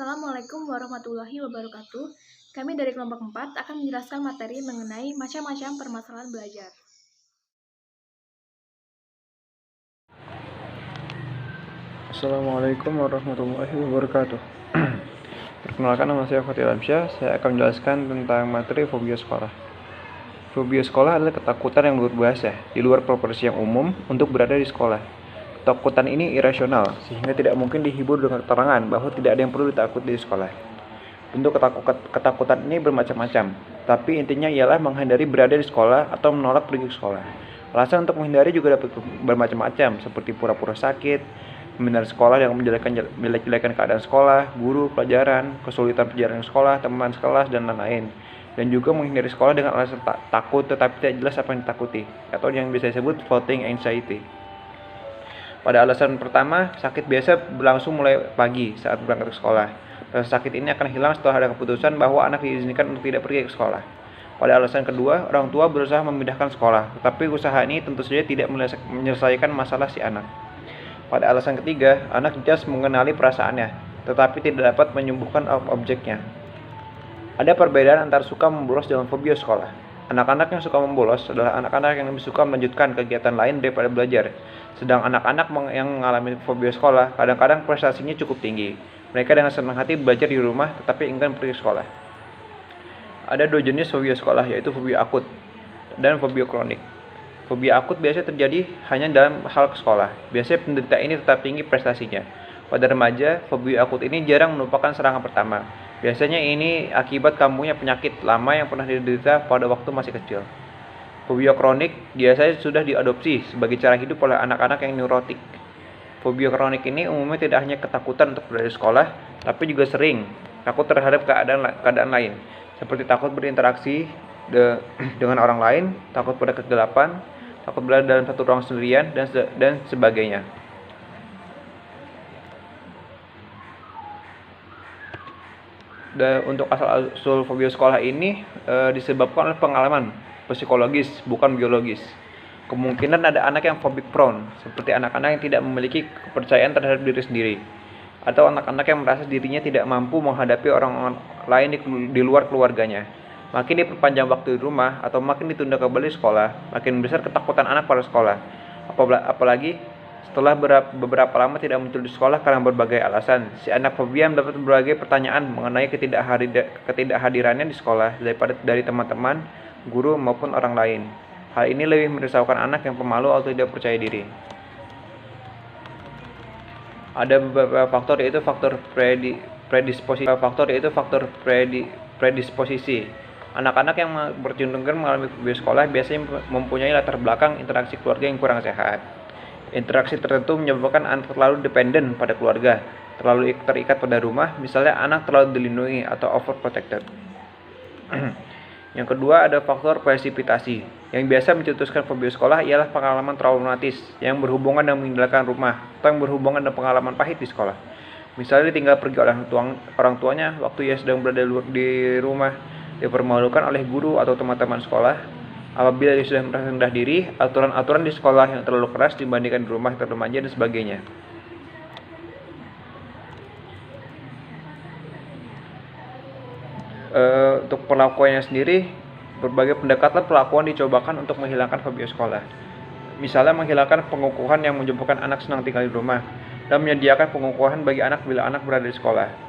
Assalamualaikum warahmatullahi wabarakatuh. Kami dari kelompok 4 akan menjelaskan materi mengenai macam-macam permasalahan belajar. Assalamualaikum warahmatullahi wabarakatuh. Perkenalkan, nama saya Fathil Amsyah. Saya akan menjelaskan tentang materi fobia sekolah. Fobia sekolah adalah ketakutan yang luar biasa, di luar proporsi yang umum untuk berada di sekolah. Ketakutan ini irasional, sehingga tidak mungkin dihibur dengan keterangan bahwa tidak ada yang perlu ditakuti di sekolah. Bentuk ketakutan ini bermacam-macam, tapi intinya ialah menghindari berada di sekolah atau menolak pergi ke sekolah. Alasan untuk menghindari juga dapat bermacam-macam, seperti pura-pura sakit, menghindari sekolah yang menjelek-jelekan keadaan sekolah, guru, pelajaran, kesulitan perjalanan sekolah, teman sekelas, dan lain-lain. Dan juga menghindari sekolah dengan alasan takut tetapi tidak jelas apa yang ditakuti, atau yang bisa disebut floating anxiety. Pada alasan pertama, sakit biasa berlangsung mulai pagi saat berangkat ke sekolah. Rasa sakit ini akan hilang setelah ada keputusan bahwa anak diizinkan untuk tidak pergi ke sekolah. Pada alasan kedua, orang tua berusaha memindahkan sekolah, tetapi usaha ini tentu saja tidak menyelesaikan masalah si anak. Pada alasan ketiga, anak just mengenali perasaannya, tetapi tidak dapat menyembuhkan objeknya. Ada perbedaan antara suka membolos dan fobia sekolah. Anak-anak yang suka membolos adalah anak-anak yang lebih suka melanjutkan kegiatan lain daripada belajar. Sedang anak-anak yang mengalami fobia sekolah kadang-kadang prestasinya cukup tinggi. Mereka dengan senang hati belajar di rumah tetapi enggan pergi sekolah. Ada dua jenis fobia sekolah, yaitu fobia akut dan fobia kronik. Fobia akut biasanya terjadi hanya dalam hal sekolah. Biasanya penderita ini tetap tinggi prestasinya. Pada remaja, fobia akut ini jarang merupakan serangan pertama. Biasanya ini akibat kambuhnya penyakit lama yang pernah diderita pada waktu masih kecil. Fobia kronik biasanya sudah diadopsi sebagai cara hidup oleh anak-anak yang neurotik. Fobia kronik ini umumnya tidak hanya ketakutan untuk berada di sekolah, tapi juga sering takut terhadap keadaan lain, seperti takut berinteraksi dengan orang lain, takut pada kegelapan, takut berada dalam satu ruang sendirian, dan sebagainya. Dan untuk asal-usul fobia sekolah ini disebabkan oleh pengalaman psikologis, bukan biologis. Kemungkinan ada anak yang phobic prone, seperti anak-anak yang tidak memiliki kepercayaan terhadap diri sendiri, atau anak-anak yang merasa dirinya tidak mampu menghadapi orang lain di luar keluarganya. Makin diperpanjang waktu di rumah atau makin ditunda kembali sekolah, makin besar ketakutan anak pada sekolah. Apalagi setelah beberapa lama tidak muncul di sekolah karena berbagai alasan, si anak fobia mendapat berbagai pertanyaan mengenai ketidakhadirannya di sekolah dari teman-teman, guru, maupun orang lain. Hal ini lebih merisaukan anak yang pemalu atau tidak percaya diri. Ada beberapa faktor, yaitu faktor predisposisi. Anak-anak yang bercenderung mengalami fobia sekolah biasanya mempunyai latar belakang interaksi keluarga yang kurang sehat. Interaksi tertentu menyebabkan anak terlalu dependen pada keluarga, terlalu terikat pada rumah, misalnya anak terlalu dilindungi atau overprotected. Yang kedua, ada faktor presipitasi. Yang biasa mencetuskan fobia sekolah ialah pengalaman traumatis yang berhubungan dengan meninggalkan rumah atau yang berhubungan dengan pengalaman pahit di sekolah. Misalnya ditinggal pergi oleh orang tuanya waktu ia sedang berada di rumah, dipermalukan oleh guru atau teman-teman sekolah. Apabila dia sudah merasa rendah diri, aturan-aturan di sekolah yang terlalu keras dibandingkan di rumah remaja dan sebagainya. Untuk perlakuannya sendiri, berbagai pendekatan perlakuan dicobakan untuk menghilangkan fobia sekolah. Misalnya menghilangkan pengukuhan yang menyebabkan anak senang tinggal di rumah, dan menyediakan pengukuhan bagi anak bila anak berada di sekolah.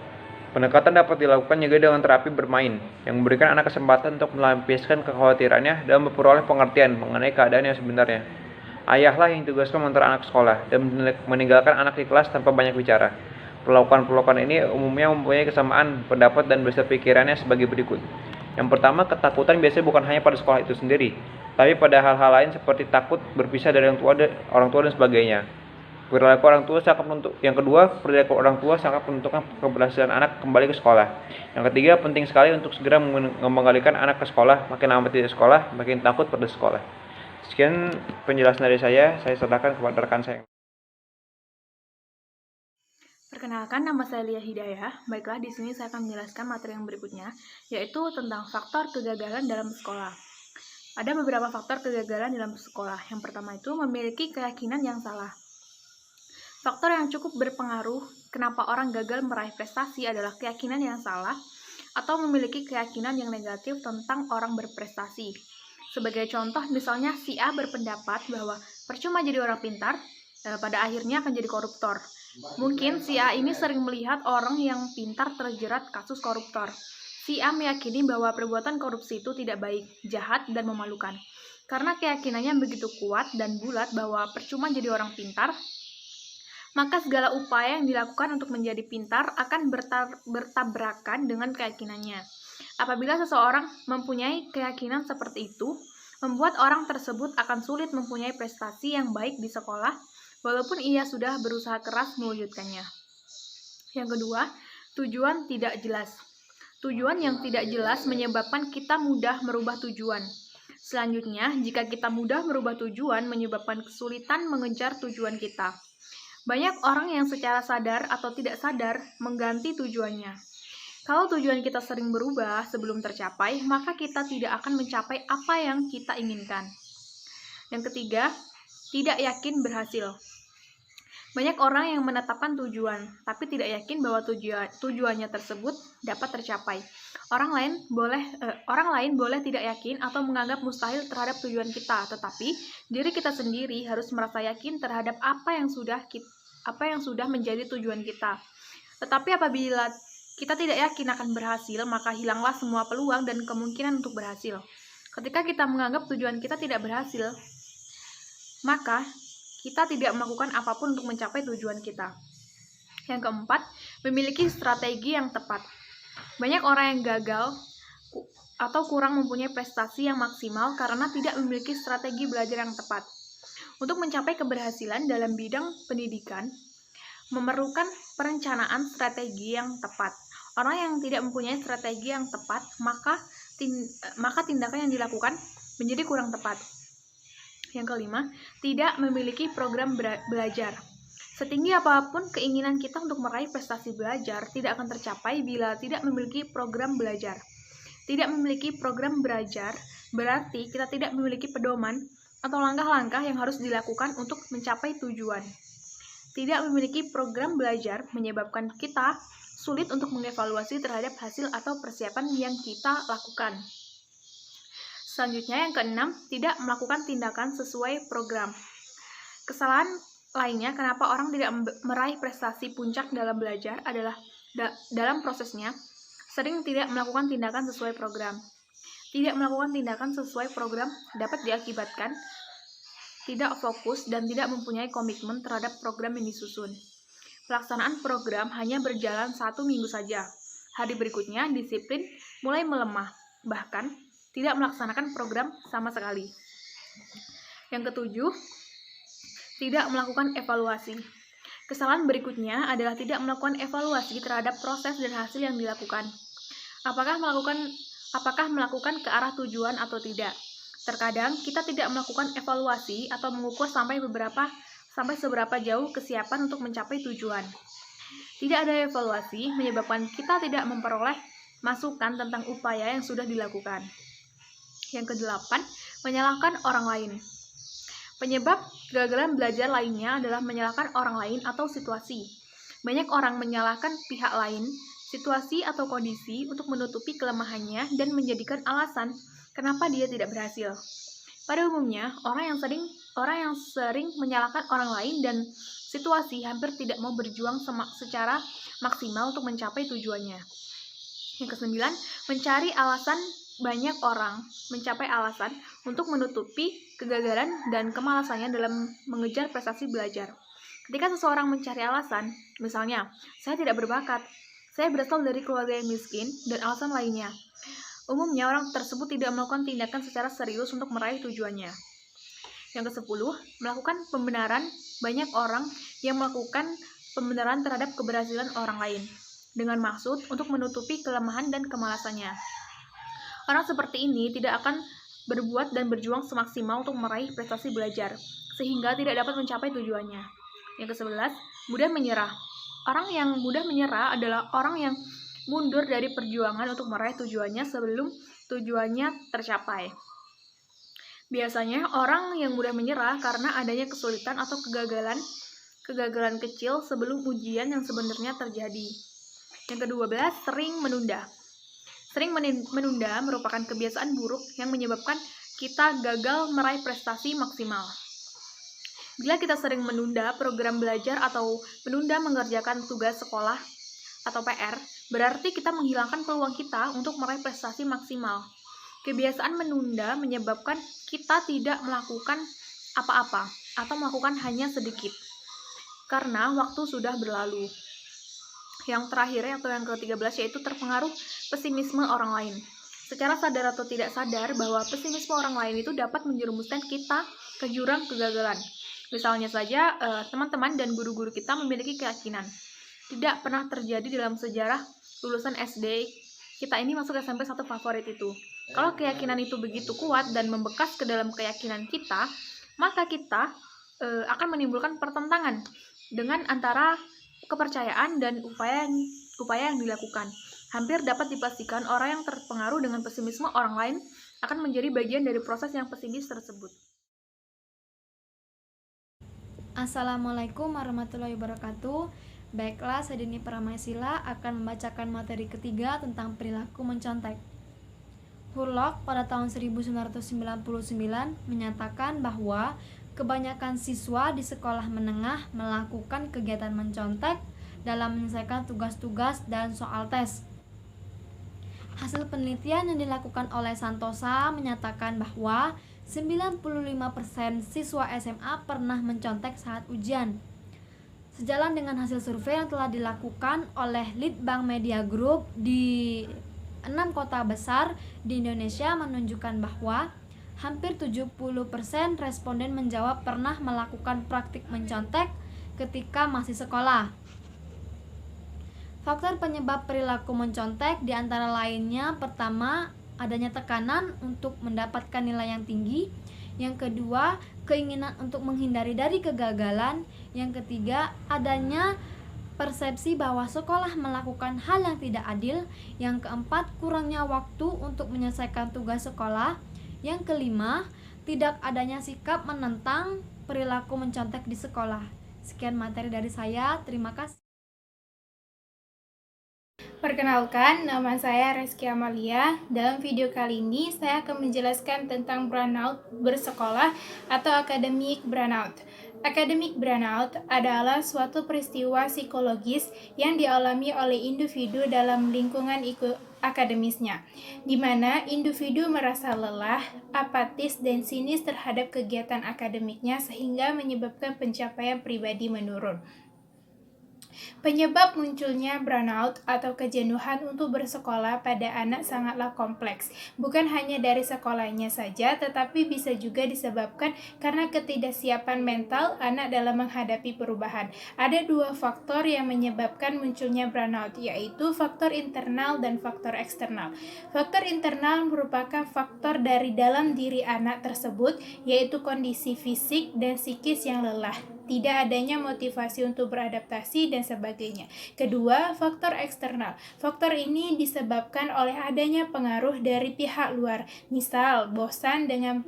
Pendekatan dapat dilakukan juga dengan terapi bermain, yang memberikan anak kesempatan untuk melampiaskan kekhawatirannya dan memperoleh pengertian mengenai keadaan yang sebenarnya. Ayahlah yang ditugaskan mengantar anak ke sekolah dan meninggalkan anak di kelas tanpa banyak bicara. Perlakuan ini umumnya mempunyai kesamaan pendapat dan dasar pikirannya sebagai berikut. Yang pertama, ketakutan biasanya bukan hanya pada sekolah itu sendiri, tapi pada hal-hal lain seperti takut berpisah dari orang tua dan sebagainya. Perilaku orang tua sangat menentukan. Yang kedua, perilaku orang tua sangat menentukan keberhasilan anak kembali ke sekolah. Yang ketiga, penting sekali untuk segera mengembalikan anak ke sekolah. Makin lama tidak sekolah, makin takut pada sekolah. Sekian penjelasan dari saya serahkan kepada rekan saya. Perkenalkan, nama saya Lia Hidayah. Baiklah, di sini saya akan menjelaskan materi yang berikutnya, yaitu tentang faktor kegagalan dalam sekolah. Ada beberapa faktor kegagalan dalam sekolah. Yang pertama itu memiliki keyakinan yang salah. Faktor yang cukup berpengaruh kenapa orang gagal meraih prestasi adalah keyakinan yang salah atau memiliki keyakinan yang negatif tentang orang berprestasi. Sebagai contoh, misalnya si A berpendapat bahwa percuma jadi orang pintar, pada akhirnya akan jadi koruptor. Mungkin si A ini sering melihat orang yang pintar terjerat kasus koruptor. Si A meyakini bahwa perbuatan korupsi itu tidak baik, jahat, dan memalukan. Karena keyakinannya begitu kuat dan bulat bahwa percuma jadi orang pintar, maka segala upaya yang dilakukan untuk menjadi pintar akan bertabrakan dengan keyakinannya. Apabila seseorang mempunyai keyakinan seperti itu, membuat orang tersebut akan sulit mempunyai prestasi yang baik di sekolah, walaupun ia sudah berusaha keras mewujudkannya. Yang kedua, tujuan tidak jelas. Tujuan yang tidak jelas menyebabkan kita mudah merubah tujuan. Selanjutnya, jika kita mudah merubah tujuan, menyebabkan kesulitan mengejar tujuan kita. Banyak orang yang secara sadar atau tidak sadar mengganti tujuannya. Kalau tujuan kita sering berubah sebelum tercapai, maka kita tidak akan mencapai apa yang kita inginkan. Yang ketiga, tidak yakin berhasil. Banyak orang yang menetapkan tujuan, tapi tidak yakin bahwa tujuannya tersebut dapat tercapai. Orang lain boleh tidak yakin atau menganggap mustahil terhadap tujuan kita, tetapi diri kita sendiri harus merasa yakin terhadap apa yang sudah menjadi tujuan kita. Tetapi apabila kita tidak yakin akan berhasil, maka hilanglah semua peluang dan kemungkinan untuk berhasil. Ketika kita menganggap tujuan kita tidak berhasil, maka kita tidak melakukan apapun untuk mencapai tujuan kita. Yang keempat, memiliki strategi yang tepat. Banyak orang yang gagal atau kurang mempunyai prestasi yang maksimal karena tidak memiliki strategi belajar yang tepat. Untuk mencapai keberhasilan dalam bidang pendidikan, memerlukan perencanaan strategi yang tepat. Orang yang tidak mempunyai strategi yang tepat, maka tindakan yang dilakukan menjadi kurang tepat. Yang kelima, tidak memiliki program belajar. Setinggi apapun keinginan kita untuk meraih prestasi belajar, tidak akan tercapai bila tidak memiliki program belajar. Tidak memiliki program belajar berarti kita tidak memiliki pedoman atau langkah-langkah yang harus dilakukan untuk mencapai tujuan. Tidak memiliki program belajar menyebabkan kita sulit untuk mengevaluasi terhadap hasil atau persiapan yang kita lakukan. Selanjutnya, yang keenam, tidak melakukan tindakan sesuai program. Kesalahan lainnya kenapa orang tidak meraih prestasi puncak dalam belajar adalah dalam prosesnya sering tidak melakukan tindakan sesuai program. Tidak melakukan tindakan sesuai program dapat diakibatkan tidak fokus dan tidak mempunyai komitmen terhadap program yang disusun. Pelaksanaan program hanya berjalan 1 minggu saja. Hari berikutnya, disiplin mulai melemah, bahkan tidak melaksanakan program sama sekali. Yang ketujuh, tidak melakukan evaluasi. Kesalahan berikutnya adalah tidak melakukan evaluasi terhadap proses dan hasil yang dilakukan. Apakah melakukan ke arah tujuan atau tidak? Terkadang kita tidak melakukan evaluasi atau mengukur sampai seberapa jauh kesiapan untuk mencapai tujuan. Tidak ada evaluasi menyebabkan kita tidak memperoleh masukan tentang upaya yang sudah dilakukan. Yang kedelapan, menyalahkan orang lain. Penyebab kegagalan belajar lainnya adalah menyalahkan orang lain atau situasi. Banyak orang menyalahkan pihak lain, situasi atau kondisi untuk menutupi kelemahannya dan menjadikan alasan kenapa dia tidak berhasil. Pada umumnya, orang yang sering menyalahkan orang lain dan situasi hampir tidak mau berjuang secara maksimal untuk mencapai tujuannya. Yang kesembilan, mencari alasan. Banyak orang mencapai alasan untuk menutupi kegagalan dan kemalasannya dalam mengejar prestasi belajar. Ketika seseorang mencari alasan, misalnya, saya tidak berbakat, saya berasal dari keluarga yang miskin, dan alasan lainnya, umumnya orang tersebut tidak melakukan tindakan secara serius untuk meraih tujuannya. Yang ke-10, melakukan pembenaran. Banyak orang yang melakukan pembenaran terhadap keberhasilan orang lain, dengan maksud untuk menutupi kelemahan dan kemalasannya. Orang seperti ini tidak akan berbuat dan berjuang semaksimal untuk meraih prestasi belajar, sehingga tidak dapat mencapai tujuannya. Yang ke-11, mudah menyerah. Orang yang mudah menyerah adalah orang yang mundur dari perjuangan untuk meraih tujuannya sebelum tujuannya tercapai. Biasanya, orang yang mudah menyerah karena adanya kesulitan atau kegagalan kegagalan kecil sebelum ujian yang sebenarnya terjadi. Yang ke-12, sering menunda. Sering menunda merupakan kebiasaan buruk yang menyebabkan kita gagal meraih prestasi maksimal. Bila kita sering menunda program belajar atau menunda mengerjakan tugas sekolah atau PR, berarti kita menghilangkan peluang kita untuk meraih prestasi maksimal. Kebiasaan menunda menyebabkan kita tidak melakukan apa-apa atau melakukan hanya sedikit karena waktu sudah berlalu. Yang terakhir atau yang ke-13 yaitu terpengaruh pesimisme orang lain. Secara sadar atau tidak sadar bahwa pesimisme orang lain itu dapat menjerumuskan kita ke jurang kegagalan. Misalnya saja teman-teman dan guru-guru kita memiliki keyakinan tidak pernah terjadi dalam sejarah lulusan SD kita ini masuk SMP 1 favorit itu. Kalau keyakinan itu begitu kuat dan membekas ke dalam keyakinan kita, maka kita akan menimbulkan pertentangan dengan antara kepercayaan dan upaya yang dilakukan. Hampir dapat dipastikan orang yang terpengaruh dengan pesimisme orang lain akan menjadi bagian dari proses yang pesimis tersebut. Assalamualaikum warahmatullahi wabarakatuh. Baiklah, saya Dini Pramaisila akan membacakan materi ketiga tentang perilaku mencontek. Hurlock pada tahun 1999 menyatakan bahwa kebanyakan siswa di sekolah menengah melakukan kegiatan mencontek dalam menyelesaikan tugas-tugas dan soal tes. Hasil penelitian yang dilakukan oleh Santosa menyatakan bahwa 95% siswa SMA pernah mencontek saat ujian. Sejalan dengan hasil survei yang telah dilakukan oleh Litbang Media Group di 6 kota besar di Indonesia menunjukkan bahwa hampir 70% responden menjawab pernah melakukan praktik mencontek ketika masih sekolah. Faktor penyebab perilaku mencontek diantara lainnya, pertama, adanya tekanan untuk mendapatkan nilai yang tinggi. Yang kedua, keinginan untuk menghindari dari kegagalan. Yang ketiga, adanya persepsi bahwa sekolah melakukan hal yang tidak adil. Yang keempat, kurangnya waktu untuk menyelesaikan tugas sekolah. Yang kelima, tidak adanya sikap menentang perilaku mencontek di sekolah. Sekian materi dari saya, terima kasih. Perkenalkan, nama saya Reski Amalia. Dalam video kali ini, saya akan menjelaskan tentang burnout bersekolah atau academic burnout. Academic burnout adalah suatu peristiwa psikologis yang dialami oleh individu dalam lingkungan akademisnya, di mana individu merasa lelah, apatis, dan sinis terhadap kegiatan akademiknya sehingga menyebabkan pencapaian pribadi menurun. Penyebab munculnya burnout atau kejenuhan untuk bersekolah pada anak sangatlah kompleks. Bukan hanya dari sekolahnya saja, tetapi bisa juga disebabkan karena ketidaksiapan mental anak dalam menghadapi perubahan. Ada dua faktor yang menyebabkan munculnya burnout, yaitu faktor internal dan faktor eksternal. Faktor internal merupakan faktor dari dalam diri anak tersebut, yaitu kondisi fisik dan psikis yang lelah, tidak adanya motivasi untuk beradaptasi, dan sebagainya. Kedua, faktor eksternal. Faktor ini disebabkan oleh adanya pengaruh dari pihak luar, misal bosan dengan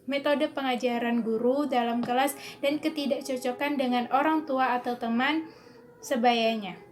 metode pengajaran guru dalam kelas dan ketidakcocokan dengan orang tua atau teman sebayanya.